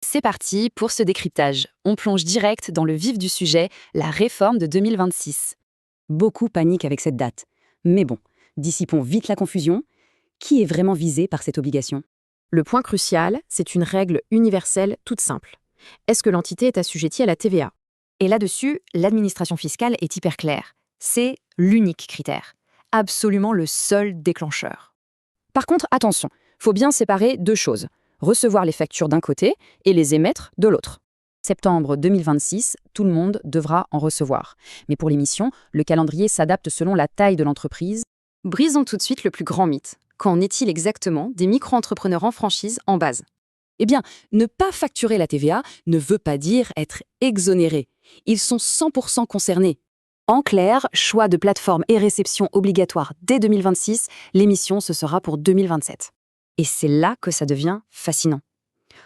C'est parti pour ce décryptage. On plonge direct dans le vif du sujet, la réforme de 2026. Beaucoup paniquent avec cette date. Mais bon, dissipons vite la confusion. Qui est vraiment visé par cette obligation? Le point crucial, c'est une règle universelle toute simple. Est-ce que l'entité est assujettie à la TVA? Et là-dessus, l'administration fiscale est hyper claire. C'est l'unique critère. Absolument le seul déclencheur. Par contre, attention, faut bien séparer deux choses. Recevoir les factures d'un côté et les émettre de l'autre. Septembre 2026, tout le monde devra en recevoir. Mais pour l'émission, le calendrier s'adapte selon la taille de l'entreprise. Brisons tout de suite le plus grand mythe. Qu'en est-il exactement des micro-entrepreneurs en franchise en base? Eh bien, ne pas facturer la TVA ne veut pas dire être exonéré. Ils sont 100% concernés. En clair, choix de plateforme et réception obligatoire dès 2026, l'émission ce sera pour 2027. Et c'est là que ça devient fascinant.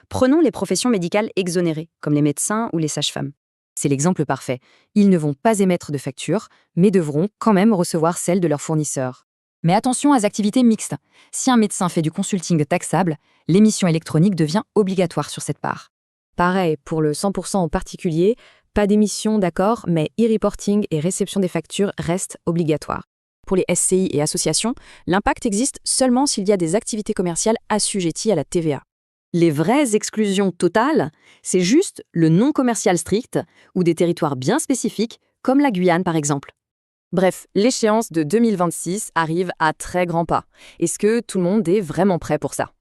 Prenons les professions médicales exonérées, comme les médecins ou les sages-femmes. C'est l'exemple parfait. Ils ne vont pas émettre de facture, mais devront quand même recevoir celle de leurs fournisseurs. Mais attention aux activités mixtes. Si un médecin fait du consulting taxable, l'émission électronique devient obligatoire sur cette part. Pareil, pour le 100% en particulier, pas d'émission, d'accord, mais e-reporting et réception des factures restent obligatoires. Pour les SCI et associations, l'impact existe seulement s'il y a des activités commerciales assujetties à la TVA. Les vraies exclusions totales, c'est juste le non commercial strict ou des territoires bien spécifiques, comme la Guyane par exemple. Bref, l'échéance de 2026 arrive à très grands pas. Est-ce que tout le monde est vraiment prêt pour ça?